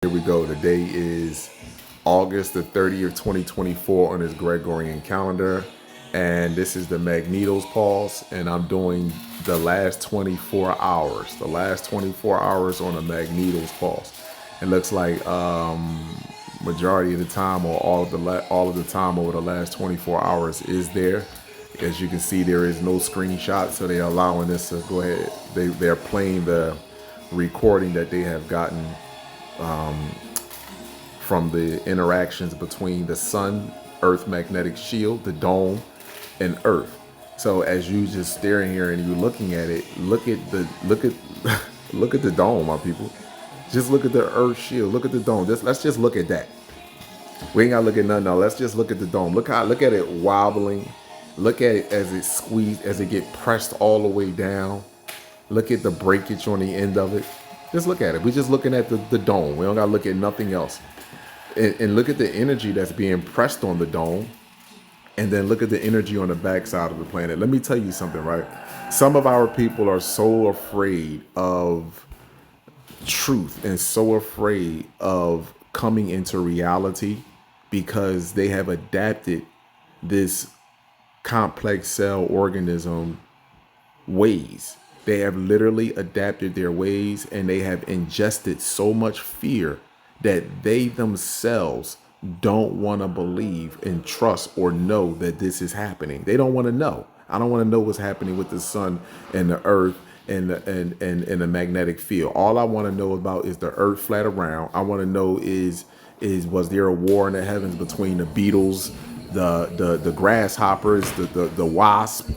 Here we go. Today is August the 30th, 2024 on this Gregorian calendar. And this is the Magnetos pulse. And I'm doing the last 24 hours. The last 24 hours on the Magnetos pulse. It looks like majority of the time or all of the time over the last 24 hours is there. As you can see, there is no screenshot. So they're allowing this to go ahead. They're playing the recording that they have gotten from the interactions between the sun, earth magnetic shield, the dome, and earth. So as you just staring here and you looking at it, look at look at the dome, my people. Just look at the earth shield. Look at the dome. Let's just look at that. We ain't gotta look at nothing else. Let's just look at the dome. Look at it wobbling. Look at it as it squeezed, as it get pressed all the way down. Look at the breakage on the end of it. Just look at it. We're just looking at the dome. We don't gotta look at nothing else. And look at the energy that's being pressed on the dome. And then look at the energy on the backside of the planet. Let me tell you something, right? Some of our people are so afraid of truth and so afraid of coming into reality because they have adapted this complex cell organism ways. They have literally adapted their ways and they have ingested so much fear that they themselves don't want to believe and trust or know that this is happening. They don't want to know. I don't want to know what's happening with the sun and the earth and the magnetic field. All I want to know about is the earth flat around. I want to know is was there a war in the heavens between the beetles, the grasshoppers, the wasp,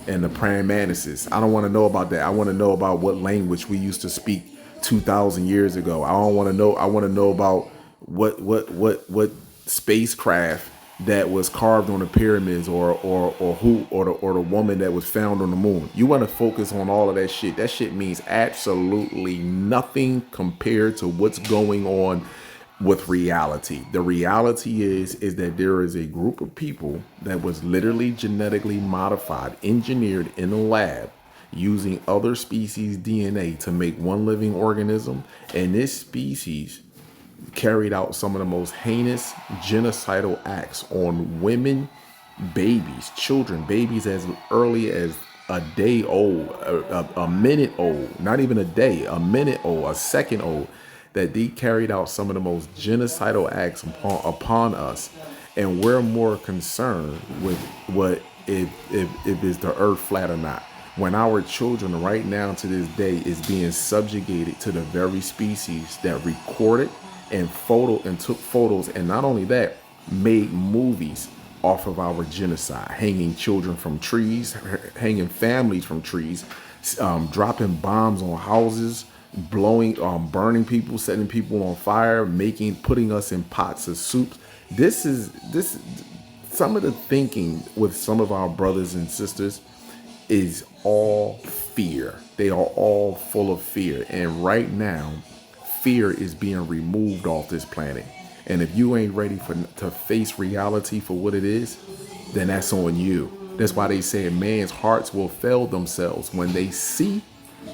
and the praying mantises. I don't want to know about that. I want to know about what language we used to speak 2,000 years ago. I don't want to know. I want to know about what spacecraft that was carved on the pyramids or the woman that was found on the moon. You want to focus on all of that shit. That shit means absolutely nothing compared to what's going on with reality. The reality is that there is a group of people that was literally genetically modified, engineered in a lab using other species DNA to make one living organism, and this species carried out some of the most heinous genocidal acts on women, babies, children, babies as early as a day old, a minute old, not even a day, a minute old, a second old, that they carried out some of the most genocidal acts upon us. And we're more concerned with what if is the earth flat or not, when our children right now to this day is being subjugated to the very species that recorded and took photos, and not only that, made movies off of our genocide, hanging children from trees, hanging families from trees, dropping bombs on houses, burning people, setting people on fire, putting us in pots of soup. This some of the thinking with some of our brothers and sisters is all fear. They are all full of fear, and right now fear is being removed off this planet. And if you ain't ready to face reality for what it is, then that's on you. That's why they say man's hearts will fail themselves when they see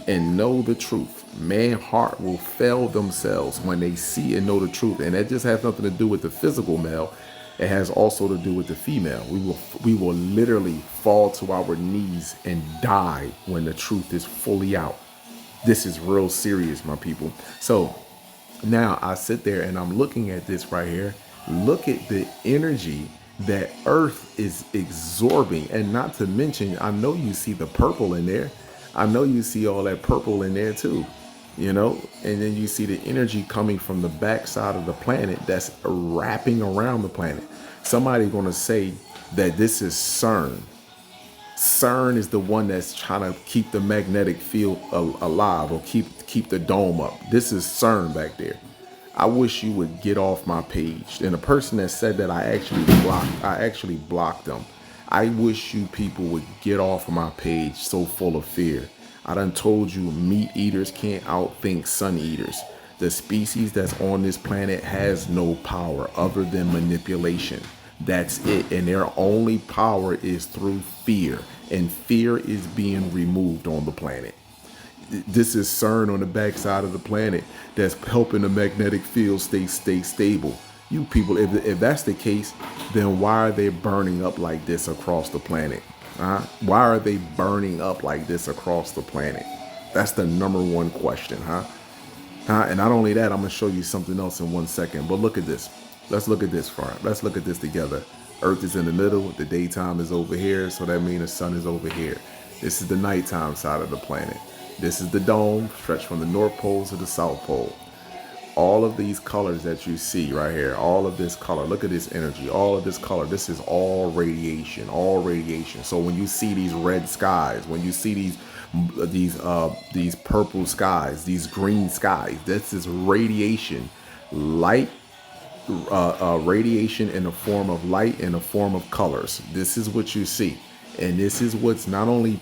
and know the truth. Man's heart will fail themselves when they see and know the truth. And that just has nothing to do with the physical male. It has also to do with the female. We will literally fall to our knees and die when the truth is fully out. This is real serious, my people. So now I sit there and I'm looking at this right here. Look at the energy that Earth is absorbing. And not to mention, I know you see the purple in there. I know you see all that purple in there too, and then you see the energy coming from the backside of the planet that's wrapping around the planet. Somebody's going to say that this is CERN. CERN is the one that's trying to keep the magnetic field alive or keep the dome up. This is CERN back there. I wish you would get off my page. And the person that said that, I actually blocked them. I wish you people would get off of my page so full of fear. I done told you meat eaters can't outthink sun eaters. The species that's on this planet has no power other than manipulation. That's it. And their only power is through fear. And fear is being removed on the planet. This is CERN on the backside of the planet that's helping the magnetic field stay stable. You people, if that's the case, then why are they burning up like this across the planet? Why are they burning up like this across the planet? That's the number one question, huh? And not only that, I'm gonna show you something else in 1 second. But look at this. Let's look at this front. Let's look at this together. Earth is in the middle. The daytime is over here, so that means the sun is over here. This is the nighttime side of the planet. This is the dome, stretched from the North Pole to the South Pole. All of these colors that you see right here, all of this color, look at this energy, all of this color, this is all radiation, all radiation. So when you see these red skies, when you see these purple skies, these green skies, this is radiation, light, radiation in the form of light, in the form of colors. This is what you see. And this is what's not only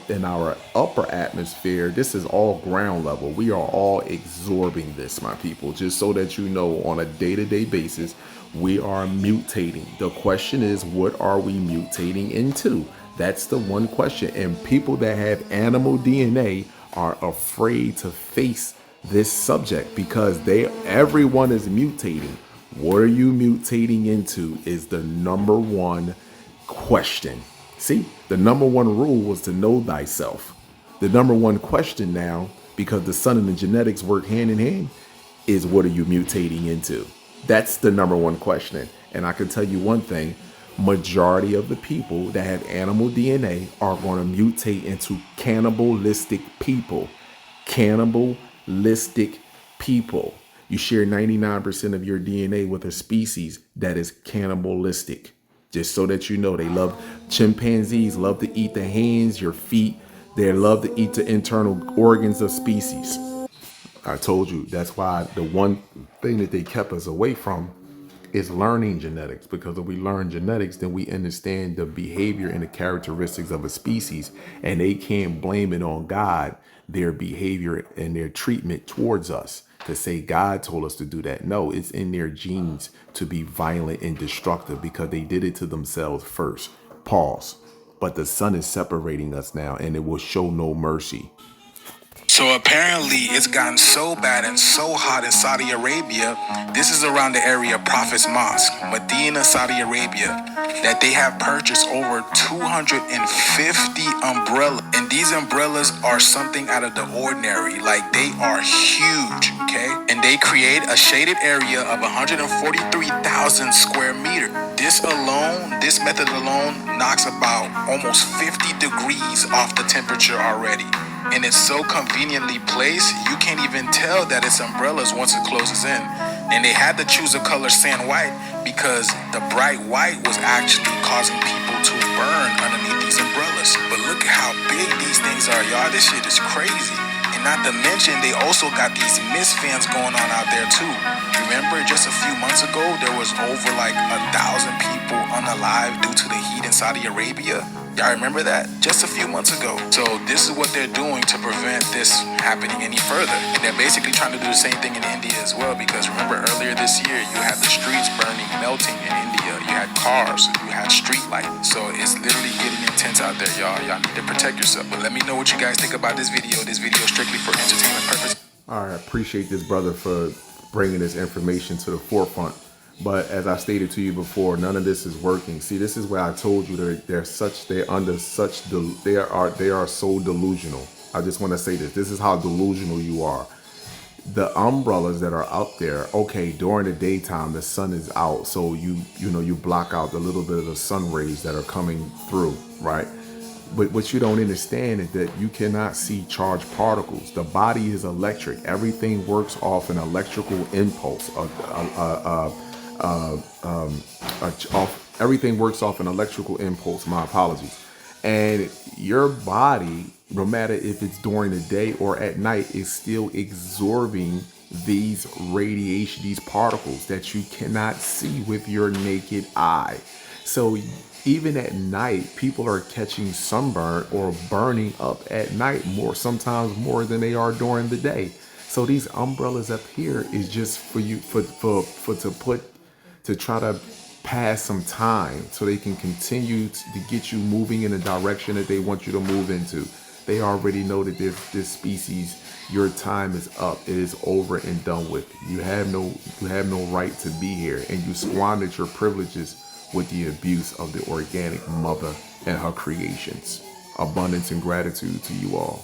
in our upper atmosphere, this is all ground level. We are all absorbing this, my people, just so that you know, on a day-to-day basis, we are mutating. The question is, what are we mutating into? That's the one question. And people that have animal DNA are afraid to face this subject because everyone is mutating. What are you mutating into is the number one question. See, the number one rule was to know thyself. The number one question now, because the sun and the genetics work hand in hand, is what are you mutating into? That's the number one question. And I can tell you one thing, majority of the people that have animal DNA are going to mutate into cannibalistic people. Cannibalistic people. You share 99% of your DNA with a species that is cannibalistic. Just so that you know, they love, chimpanzees love to eat the hands, your feet. They love to eat the internal organs of species. I told you, that's why the one thing that they kept us away from is learning genetics, because if we learn genetics, then we understand the behavior and the characteristics of a species, and they can't blame it on God, their behavior and their treatment towards us, to say God told us to do that. No, it's in their genes to be violent and destructive because they did it to themselves first. Pause. But the sun is separating us now, and it will show no mercy. So apparently it's gotten so bad and so hot in Saudi Arabia. This is around the area of Prophet's Mosque, Medina, Saudi Arabia, that they have purchased over 250 umbrellas. And these umbrellas are something out of the ordinary. Like, they are huge, okay? And they create a shaded area of 143,000 square meters. This method alone knocks about almost 50 degrees off the temperature already. And it's so conveniently placed, you can't even tell that it's umbrellas once it closes in. And they had to choose a color sand white because the bright white was actually causing people to burn underneath these umbrellas. But look at how big these things are, y'all. This shit is crazy. And not to mention, they also got these mist fans going on out there too. Remember, just a few months ago, there was over like 1,000 people unalive due to the heat in Saudi Arabia. Y'all remember that? Just a few months ago. So this is what they're doing to prevent this happening any further. And they're basically trying to do the same thing in India as well, because remember earlier this year, you had the streets burning, melting in India. You had cars, you had street lights. So it's literally getting intense out there, y'all. Y'all need to protect yourself. But let me know what you guys think about this video. This video is strictly for entertainment purposes. All right, I appreciate this brother for bringing this information to the forefront. But as I stated to you before, none of this is working. See, this is where I told you they are so delusional. I just want to say this. This is how delusional you are. The umbrellas that are up there, okay, during the daytime the sun is out, so you block out the little bit of the sun rays that are coming through, right? But what you don't understand is that you cannot see charged particles. The body is electric. Everything works off an electrical impulse. Everything works off an electrical impulse. My apologies. And your body, no matter if it's during the day or at night, is still absorbing these radiation, these particles that you cannot see with your naked eye. So even at night, people are catching sunburn or burning up at night sometimes more than they are during the day. So these umbrellas up here is just for you to try to pass some time so they can continue to get you moving in the direction that they want you to move into. They already know that this species, your time is up. It is over and done with. You have no right to be here, and you squandered your privileges with the abuse of the organic mother and her creations. Abundance and gratitude to you all.